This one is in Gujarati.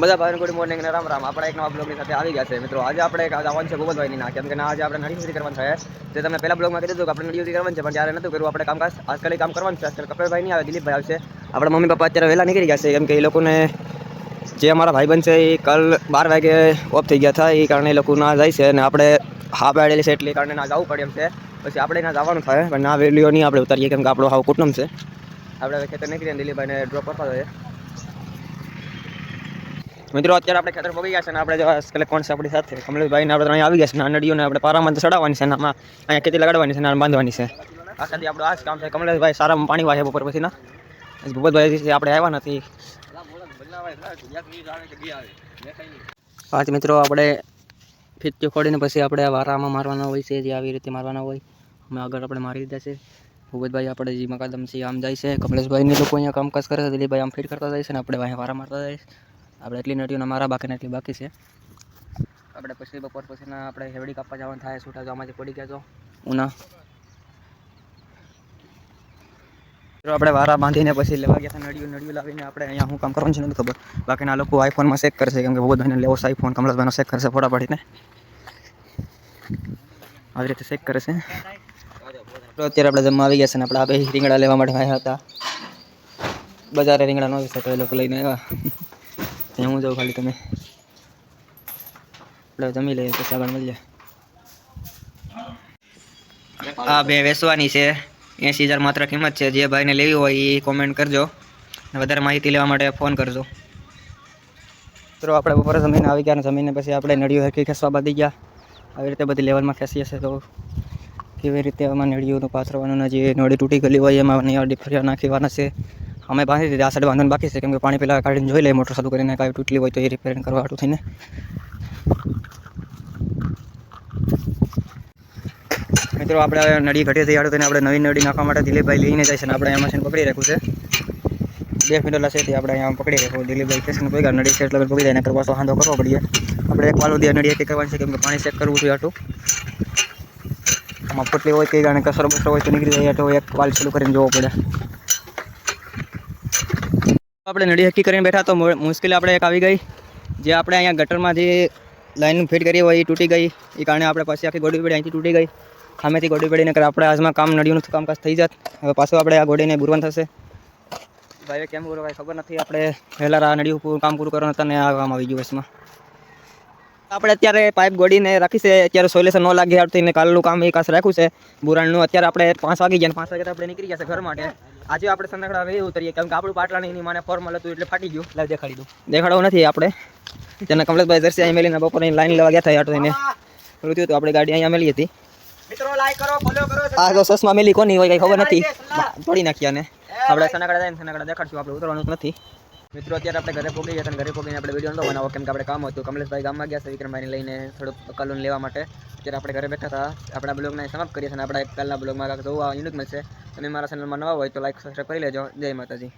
બધા ભાઈને ગુડ મોર્નિંગ ને રામ રામ. આપણે એક નવા બ્લોગની સાથે આવી ગયા છે મિત્રો. આજે આપણે આવવાનું છે ભૂપતભાઈની ના, કેમ કે આજે આપણે નડી સુધી કરવાનું છે. જે તમને પહેલા બ્લોગમાં કહી દીધું કે આપણે નડી સુધી કરવાનું છે, પણ ત્યારે નતું કર્યું આપણે કામકાજ. આજકાલ કામ કરવાનું છે. આજકાલ કપિલભાઈ નહીં આવે, દિલીપભાઈ આવશે. આપણા મમ્મી પપ્પા અત્યારે વહેલા નીકળી ગયા છે, કેમ કે એ લોકોને જે અમારા ભાઈબંધ છે એ કાલ 12 વાગે ઓફ થઈ ગયા હતા, એ કારણે એ લોકો ના જાય છે અને આપણે હા પાડેલી છે એટલે કારણે ના જવું પડે એમ છે. પછી આપણે ના જવાનું થાય, પણ ના વેલીઓ નહીં આપણે ઉતારીએ, કેમ કે આપણો હાવ કુટુંબ છે. આપણે ખેતર નીકળીને દિલીપભાઈને ડ્રોપ કરતા હોઈએ. મિત્રો અત્યારે આપણે ખેતર પગી ગયા છે અને આપણે કોણ છે આપણી સાથે કમલેશભાઈને આપણે અહીંયા આવી ગયા છે. નાનડીઓને આપણે પારામાં ચડાવવાની છે, આમાં અહીંયા ખેતી લગાડવાની છે અને બાંધવાની છે. આ સાથે આપણું આ જ કામ છે. કમલેશભાઈ સારામાં પાણી વાળે બપોર પછીના. ભૂપતભાઈ આપણે આવ્યા નથી. પાંચ મિત્રો આપણે ફીટકી ખોડીને પછી આપણે વારામાં મારવાના હોય છે, જે આવી રીતે મારવાના હોય. અમે આગળ આપણે મારી દીધા છે. ભૂપતભાઈ આપણે જે મકાદમ છે આમ જાય છે, કમલેશભાઈને લોકો અહીંયા કામકાજ કરે છે, દિલીપભાઈ આમ ફીટ કરતા જાય છે ને આપણે અહીંયા વારા મારતા જાય છે. આપણે એટલી નટીઓના મારા બાકી એટલી બાકી છે. આપણે પછી બપોર પછીના આપણે હેવડી કાપવા જવાનું થાય. છૂટા જવામાંથી પડી ગયા છો ઉના. આપણે વારા બાંધીને પછી લેવા ગયા હતા. નળીઓ લાવીને આપણે અહીંયા શું કામ કરવાનું છે નથી ખબર. બાકીના લોકો આઈફોનમાં ચેક કરશે, કેમ કે ભૂપતભાઈને લેવો છે આઈફોન. કમલેશભાઈનો ચેક કરશે ફોટા પાડીને. આવી રીતે ચેક કરે છે. અત્યારે આપણે જમવા આવી ગયા છે ને આપણે આ બે રીંગણા લેવા માટે આવ્યા હતા. બજારે રીંગણા ન હોય તો એ લોકો લઈને આવ્યા. ત્યાં હું જાઉં ખાલી તમે આપણે જમી લઈએ પછી આગળ મળીએ. આ બે વેચવાની છે, 80,000 માત્ર કિંમત છે. જે ભાઈને લેવી હોય એ કોમેન્ટ કરજો, વધારે માહિતી લેવા માટે ફોન કરજો. મિત્રો આપણે બપોરે જમીને આવી ગયા, જમીને પછી આપણે નળીઓ હરખી ખેંચવા બાંધી ગયા. આવી રીતે બધી લેવલમાં ખેંચીએ છીએ. તો કેવી રીતે આમાં નળીઓનું પાથરવાનું, જે નળી તૂટી ગયેલી હોય એમાં ડિફરિયા નાખીવાના છે. અમે બાંધી દીધી. આ સાઈડ બાંધવાનું બાકી છે, કેમ કે પાણી પહેલાં કાઢીને જોઈ લઈએ મોટર ચાલુ કરીને, કાંઈ તૂટલી હોય તો એ રિપેરિંગ કરવા હાટું થઈને. મિત્રો આપણે નળી ઘટી થઈ હાટું થઈને આપણે નવી નળી નાખવા માટે દિલીપભાઈ લઈને જાય છે ને આપણે અહીંયા મશીન પકડી રાખ્યું છે. 2 મિનિટલા છે તે આપણે અહીંયા પકડી રાખ્યું. દિલીપભાઈ સ્ટેશન પડી ગયા, નળી છે એટલે પકડી જાય, નકર પાછો હાંધો કરવો પડીએ. આપણે એક વાલો દે નળી એક કરવાની છે, કેમ કે પાણી ચેક કરવું જોઈએ હાટું. આમાં પોટલી હોય કે ગાણે કસરો બસરો હોય તો નીકળી જાય, તો એક વાલ ચાલુ કરીને જોવો પડે. આપણે નળી હકી કરીને બેઠા તો મુશ્કેલી આપણે એક આવી ગઈ. જે આપણે અહીંયા ગટરમાં જે લાઈન ફિટ કરી હોય એ તૂટી ગઈ, એ કારણે આપણે પછી આખી ગોડી પડી અહીંથી તૂટી ગઈ. સામેથી ગોડી પડીને કરે આપણે આજમાં કામ નળીઓનું કામકાજ થઈ જાત. હવે પાછું આપણે આ ગોડીને બુરવાન થશે. ભાઈ કેમ પૂરું ભાઈ ખબર નથી. આપણે પહેલાં આ નળીઓ કામ પૂરું કરવાનું હતા ને આ કામ આવી ગયું વચમાં. આપણે અત્યારે પાઇપ ગોડીને રાખી છે. અત્યારે સોલ્યુશન ન લાગે આવતીને કાલનું કામ એ કાસ રાખ્યું છે બુરાણનું. અત્યારે આપણે 5 વાગી ગયા, 5 વાગે આપણે નીકળી ગયા છે ઘર માટે. આજે આપણે સંધાકડા હવે ઉતરીએ, કેમ કે આપણું પાટલાની માને ફોર્મલ હતું એટલે ફાટી ગયું. લાવ દેખાડી દઉં. દેખાડવું નથી આપણે. તેના કમલેશભાઈ જર્સી અહીં મેલીને બપોરની લાઈન લેવા ગયા હતા. આટો એને થયું હતું આપણે ગાડી અહીંયા મેલી હતી. મિત્રો લાઈક કરો, ફોલો કરો. આ તો સસમા મેલી કોની હોય કઈ ખબર નથી, તોડી નાખ્યા ને. આપણે સનાકડા જઈને સનાકડા દેખાડશું, આપણે ઉતરવાનું નથી. મિત્રો અત્યારે આપણે ઘરે પહોંચી ગયા, ઘરે પહોંચીને આપણે વિડીયો નતો બનાવો, કેમ કે આપણે કામ હતું. કમલેશભાઈ ગામમાં ગયા છે વિક્રમભાઈને લઈને થોડુંક કલોન લેવા માટે. અત્યારે આપણે ઘરે બેઠા હતા. આપણા બ્લોગને સમાપ્ત કરીએ છીએ અને આપણે કાલના બ્લોગમાં જોવા યુનિક મળશે. તમે મારા ચેનલમાં નવા હોય તો લાઈક સબસ્ક્રાઈબ કરી લેજો. જય માતાજી.